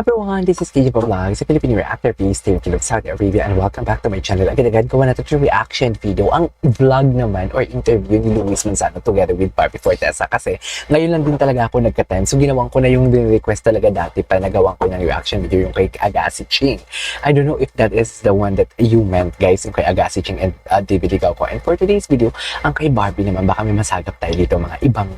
Everyone, this is KJ Vlog, sa Philippine reactor based here in Saudi Arabia, and welcome back to my channel. Agad-agad gawa natin yung reaction video, ang vlog naman or interview ni Luis Manzano together with Barbie Fortesa, kasi ngayon lang din talaga ako nagka-time. So ginawan ko na yung request talaga dati pa, nagawan ko ng reaction video yung kay Agassi Ching. I don't know if that is the one that you meant, guys, yung kay Agassi Ching and David Licauco. And for today's video, ang kay Barbie naman, baka may masagap tayo dito, mga ibang,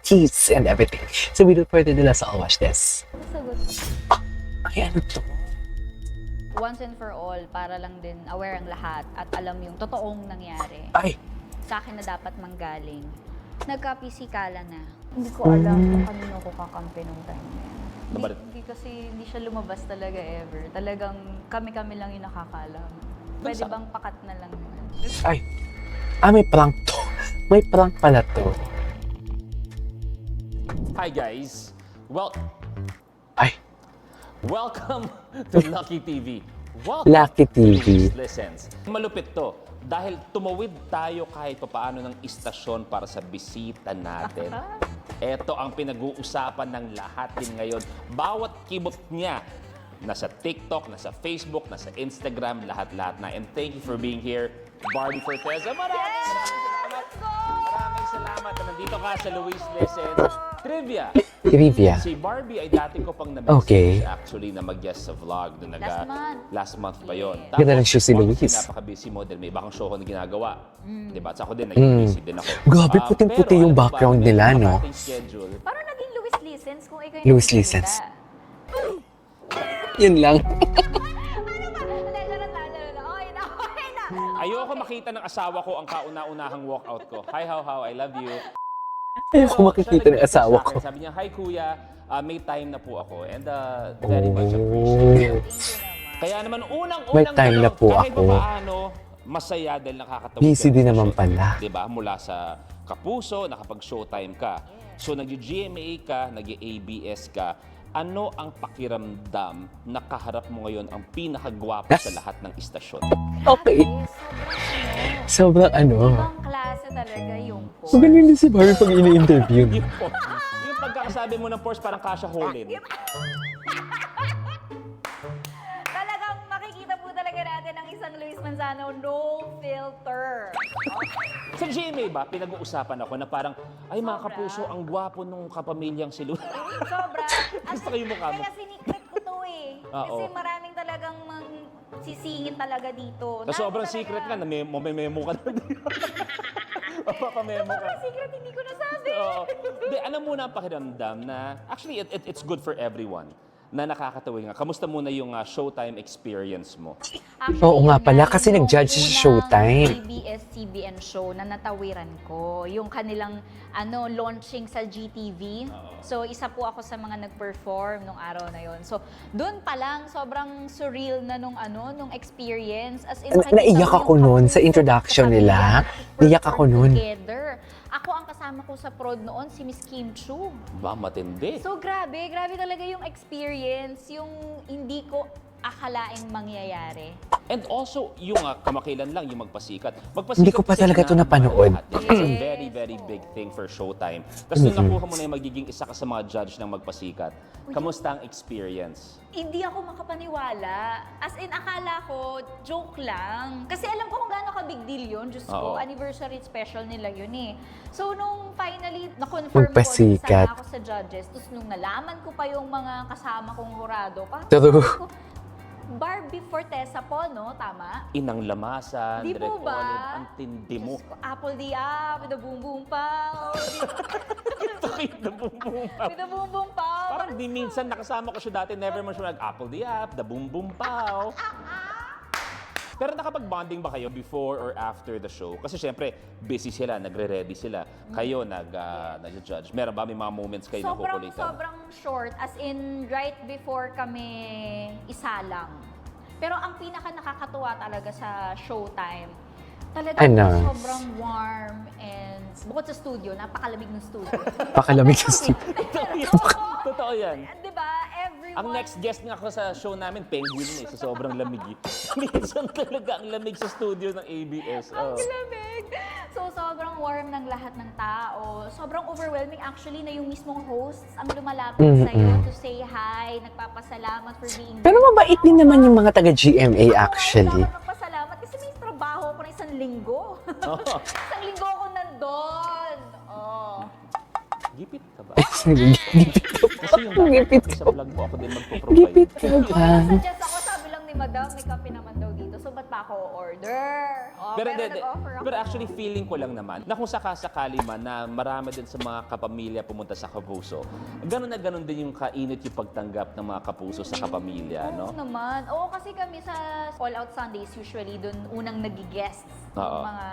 tease and everything. So without further ado, let's all watch this. Sagot. Ay, ano to? Once and for all, para lang din aware ang lahat at alam yung totoong nangyari. Ay! Sa akin na dapat manggaling. Nagka-pisikala na. Hindi ko alam kung kanino ko kakampi nung time na yan. Hindi kasi hindi siya lumabas talaga ever. Talagang kami-kami lang yung nakakalam. Pwede bang pakat na lang yun? Ay! May prank to. May prank pala to. Hi guys. Ay! Welcome to Lucky TV. Welcome Lucky TV. to Luis Listens. Malupit to dahil tumawid tayo kahit papaano ng istasyon para sa bisita natin. Ito ang pinag-uusapan ng lahat din ngayon. Bawat kibot niya, nasa TikTok, nasa Facebook, nasa Instagram, lahat-lahat na. And thank you for being here, Barbie Fortesa. Maraming salamat na nandito ka sa Luis Listens. Trivia. Si Barbie ay dati ko pang na-message actually na mag-guest sa vlog. Last month pa yun. Yes. Ganda ng show si Luis. Napaka-busy model. May ibang show ko na ginagawa. Diba? At ako din, nag-busy din ako. Grabe, puting-puti yung background nila, no? Parang naging Luis Listens kung ikaw yung Luis Listens. Yun lang. Ayoko makita ng asawa ko ang kauna-unahang walkout ko. Hi, how, I love you. Ayoko makikita ng asawa ko. Sabi niya, hi kuya, may time na po ako. And very much appreciated. Kaya naman unang-unang May time na po kahit ako. paano, masaya dahil nakakatawid. Busy din naman pala. Diba? Mula sa Kapuso, nakapag-showtime ka. So nag-GMA ka, nag-ABS ka. Ano ang pakiramdam na kaharap mo ngayon ang pinakagwapo sa lahat ng istasyon? Okay. Sobrang ano. Ibang klase talaga yung So, ganun din si Barbie pag ini-interview. Yung pagkakasabi mo ng Porsche parang Kasha Holin. Talagang makikita po talaga natin ang isang Luis Manzano, no filter. Sa GMA ba, pinag-uusapan ako na parang, ay mga kapuso, ang gwapo nung kapamilyang si Luis. Sobra. Gusto ko yung mukha mo. Kaya sinikret ko to eh. Kasi maraming talagang sisingit talaga dito. Na sobrang secret nga, memo ka na dito. Mapapamemo ka. Sobrang secret, hindi ko nasabi. Oo. Hindi, alam mo na ang pakiramdam na, actually, it's good for everyone na nakakatawid nga. Kamusta muna yung Showtime experience mo? Actually, Oo nga pala, yun kasi yung nag-judge sa unang Showtime. ABS-CBN show na natawiran ko. Yung kanilang launching sa GTV. So, isa po ako sa mga nag-perform nung araw na yon. So, doon pa lang, sobrang surreal na nung experience. As in, Naiyak ako noon sa introduction nila. Naiyak ako noon. Together. Ako ang kasama ko sa prod noon, si Miss Kim Chu. Ba, matindi. So, grabe talaga yung experience, yung hindi ko akalaing mangyayari. And also, yung kamakailan lang, yung magpasikat. Hindi ko pa kasi talaga ito hinahanap napanood. ng lahat. It's a very, very big thing for Showtime. Tapos nung nakuha mo na yung magiging isa ka sa mga judge ng magpasikat, kamusta ang experience? Hindi ako makapaniwala. As in, akala ko, joke lang. Kasi alam ko kung gaano ka-big deal yun. Diyos ko, anniversary special nila yun eh. So, nung finally, na-confirm ko Magpasikat. na ako sa judges, tapos nung nalaman ko pa yung mga kasama kong hurado, parang True. ko, Barbie Fortesa po, no? Tama? Inang lamasan, Di po direct ba? olive, ang tindi mo. Diyos ko, apple di up, with the boom boom pow. Sakit na bumbumpaw. With the boom boom pow. Parang di minsan nakasama ko siya dati, never man siya nag-apple di up, the boom boom pow. Pero nakapag-bonding ba kayo before or after the show? Kasi syempre, busy sila, nagre-ready sila. Kayo nag-judge. Meron ba may mga moments kayo na kukulitan? Sobrang short, as in right before kami isalang. Pero ang pinaka nakakatuwa talaga sa Showtime, talagang sobrang warm and bukod sa studio, napakalamig ng studio. Pakalamig sa studio. Totoo yan. Diba? Everyone... Ang next guest nga ako sa show namin, Penguin eh, sa sobrang lamig. Minsan talaga ang lamig sa studio ng ABS. Ang lamig. So, sobrang warm ng lahat ng tao. Sobrang overwhelming actually na yung mismong hosts ang lumalapit sa'yo to say hi, nagpapasalamat for being Pero mabait din naman yung mga taga-GMA actually. Dapat magpasalamat kasi may trabaho ko na isang linggo. Isang linggo ako nandun. Oh. Gipit ka ba? Gipit ka pa. Kasi yung Gipit sa ka. vlog mo, ako din magpo-provide. Gipit ka ba? Suggest ako, sabi lang ni Madam, may kape naman daw dito. So, ba't pa ako order? Oh, pero nag-offer ako. Pero actually, feeling ko lang naman na kung sakasakali man na marami din sa mga kapamilya pumunta sa Kapuso, ganun na ganun din yung kainit yung pagtanggap ng mga Kapuso sa kapamilya, Oo no? naman. Oo, kasi kami sa All Out Sundays, usually dun unang nag-guests. Oo. Mga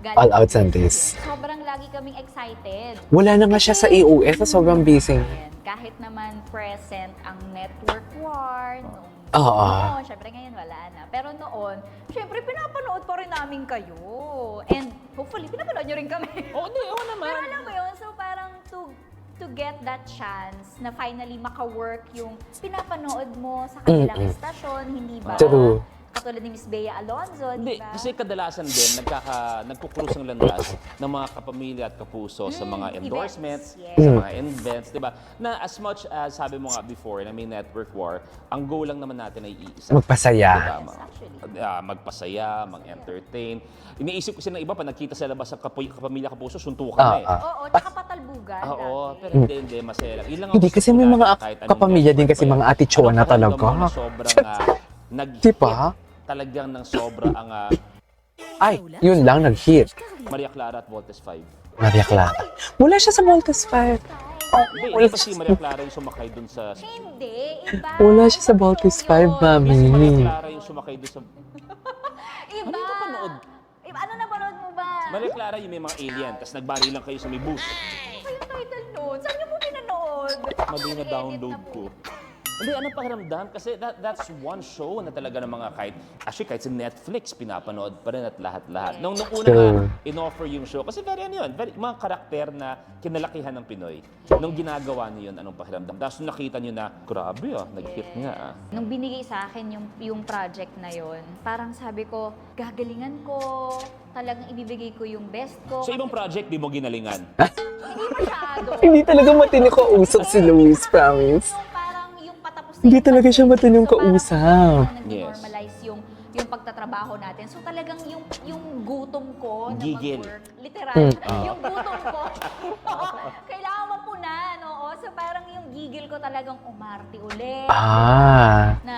galing All Out sa Sundays. Sobrang lagi kaming excited. Wala na nga siya sa AOS, so sobrang busy. Ayan, kahit naman present ang network war, Oo. noon, syempre ngayon wala na. Pero noon, syempre pinapanood pa rin namin kayo. And hopefully, pinapanood nyo rin kami. Oo, oo naman. Pero alam mo yun, so parang to get that chance na finally maka-work yung pinapanood mo sa kanilang estasyon, hindi ba? True. Katulad ni Miss Bea Alonzo, Hindi, di ba? kasi kadalasan din nagkukrus ang landas ng mga kapamilya at kapuso sa mga endorsements, events, sa mga events, di ba? Na as much as sabi mo nga before na may network war, ang goal lang naman natin ay iisa. Magpasaya. Diba? Magpasaya, mag-entertain. Iniisip kasi ng iba pa nagkita sa labas sa kapamilya kapuso, suntukan na eh. Oo, tsaka patalbugan. Oo, lagi. pero hindi, masaya lang. Yun lang ang Hindi, gusto kasi ko may lagi, mga kahit anong kapamilya din network kasi pa yan. mga atichona Anong pakiramdam talaga. mo na sobrang nag-hit, Diba? talagang ng sobra ang Ay, yun lang, nag-hit. Maria Clara at Voltes 5. Maria Clara. Wala siya sa Voltes 5. Hindi, hindi pa si Maria Clara yung sumakay dun sa... Hindi, iba. Wala siya sa Voltes 5, Hindi si Maria mami. Clara yung sumakay dun sa... Iba. Ano yung napanood? Iba, ano napanood mo ba? Maria Clara yung may mga alien, tapos nagbari lang kayo sa may bus. Ano yung title nun? Saan niyo po pinanood? Mali na Edit download po. ko. Hindi, anong pakiramdam? Kasi that's one show na talaga ng mga kahit sa Netflix, pinapanood pa rin at lahat-lahat. Nung una True. in-offer yung show, kasi very ano yun, mga karakter na kinalakihan ng Pinoy. Nung ginagawa niyo yun, anong pakiramdam? Tapos nung nakita niyo na, grabe nag-hit nga Nung binigay sa akin yung project na yon, parang sabi ko, gagalingan ko, talagang ibibigay ko yung best ko. So ibang project, di mo ginalingan? Hindi masyado. Hindi talaga matino kausap si Luis, promise. Yung parang yung patapos na Hindi yung talaga siya project. matinong parang kausap. nag-normalize yung pagtatrabaho natin. So talagang yung gutom ko na Gigil. mag-work, literal, yung gutom ko, kailangan mapunan, oo. So parang yung gigil ko talagang umarte ulit. Na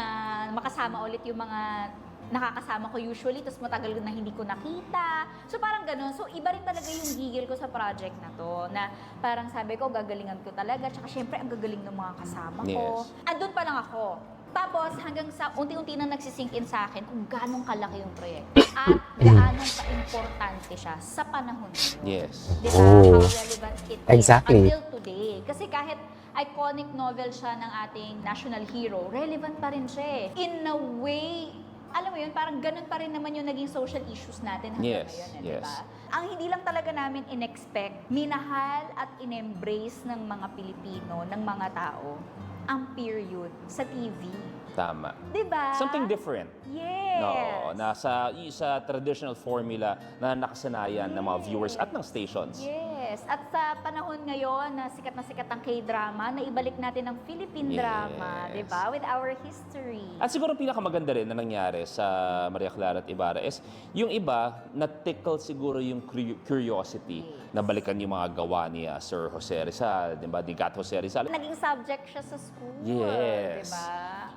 makasama ulit yung mga nakakasama ko usually, tapos matagal na hindi ko nakita. So parang ganun. So iba rin talaga yung gigil ko sa project na to, na parang sabi ko, gagalingan ko talaga. Tsaka syempre, ang gagaling ng mga kasama ko. Yes. Andun pa lang ako. Tapos hanggang sa unti-unti na nagsisink in sa akin kung ganong kalaki yung proyekto at gaanong ka-importante siya sa panahon ngayon. Yes. Di ba? Oh. How relevant it is Exactly. until today. Kasi kahit iconic novel siya ng ating national hero, relevant pa rin siya eh. In a way, alam mo yun, parang ganun pa rin naman yung naging social issues natin hanggang Yes, ngayon, yes. diba? Ang hindi lang talaga namin in-expect, minahal at in-embrace ng mga Pilipino, ng mga tao, ang period sa TV. Tama. Diba? Something different. Yes. No, sa traditional formula na nakasanayan ng mga viewers at ng stations. Yes. At sa panahon ngayon na sikat ang K-drama, na ibalik natin ang Philippine Yes. drama, di ba? With our history. At siguro pinakamaganda rin na nangyari sa Maria Clara at Ibarra is yung iba na-tickle siguro yung curiosity na balikan yung mga gawa ni Sir Jose Rizal, di ba? Ni Gat Jose Rizal. Naging subject siya sa school, Yes. di ba?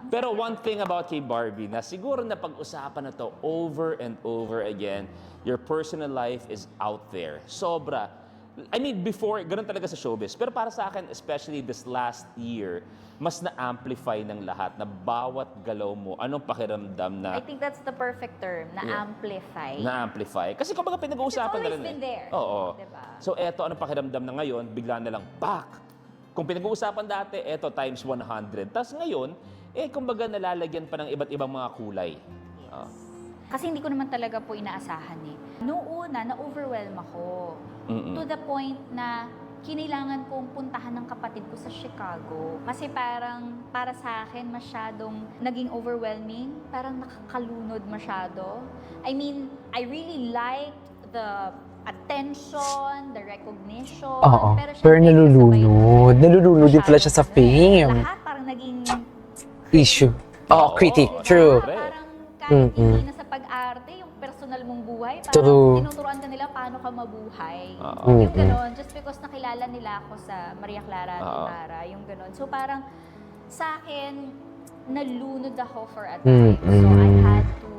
Pero one thing about kay Barbie na siguro na pag-usapan na to over and over again, your personal life is out there. Sobra. I mean, before, ganun talaga sa showbiz. Pero para sa akin, especially this last year, mas na-amplify ng lahat na bawat galaw mo, anong pakiramdam na I think that's the perfect term, na-amplify. na-amplify. Kasi kumbaga pinag-uusapan na always rin been there. Oo. Diba? So eto, anong pakiramdam na ngayon, bigla na lang, pak! Kung pinag-uusapan dati, eto times 100. Tapos ngayon, kumbaga nalalagyan pa ng iba't ibang mga kulay. Ah. Kasi hindi ko naman talaga po inaasahan eh. Noong una, na-overwhelm ako. To the point na kinailangan kong puntahan ng kapatid ko sa Chicago. Kasi parang para sa akin masyadong naging overwhelming. Parang nakakalunod masyado. I mean, I really liked the attention, the recognition. Oo. Pero Pero syempre, nalulunod. Nalulunod din pala siya sa fame. Lahat parang naging Issue. Oo, critic. Oo. True. Parang kahit Mm-mm. hindi na sa pag-arte, yung personal mong buhay, parang True. tinuturuan ka nila paano ka mabuhay. Oo. Yung Mm-mm. gano'n, just because nakilala nila ako sa Maria Clara Oo. Tutara, yung gano'n. So parang sa akin, nalunod ako for a time. So I Mm-mm. had to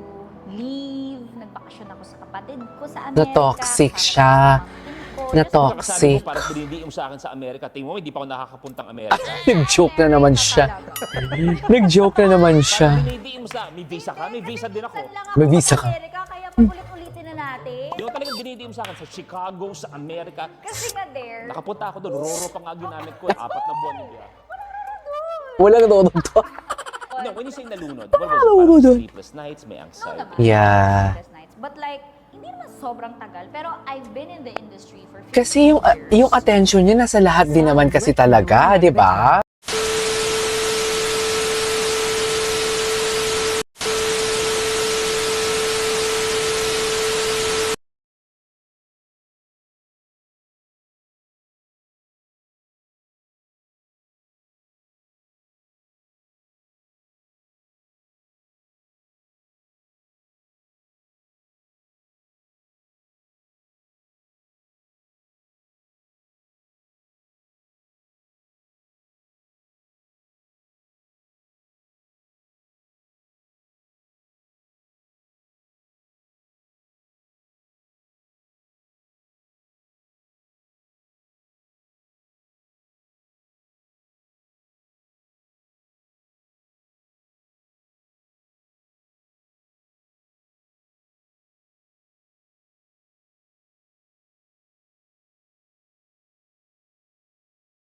leave, nagbakasyon ako sa kapatid ko sa Amerika. Na-toxic kasama siya. ko sa pamangkin ko. Na-toxic. Kasi sabi mo, parang dinidiin mo sa akin sa Amerika. Tingin mo, hindi pa ako nakakapuntang Amerika. Nag-joke na naman siya. Nag-joke na naman siya. Parang dinidiin mo sa, may visa ka? May visa din ako. May visa ka. Amerika, kaya paulit-ulitin na natin. Yung talagang dinidiin mo sa akin sa Chicago, sa Amerika. Kasi nga there, Nakapunta ako doon, roro pa nga ginamit ko. 4 na buwan yun. Wala na doon to. No, when you say nalunod, what was it? Nalunod. Parang sleepless nights, may no anxiety. naman. Yeah. Sleepless nights. But like, hindi naman sobrang tagal. Pero I've been in the industry for 15 Kasi yung years. attention niya nasa lahat din naman kasi talaga, di ba?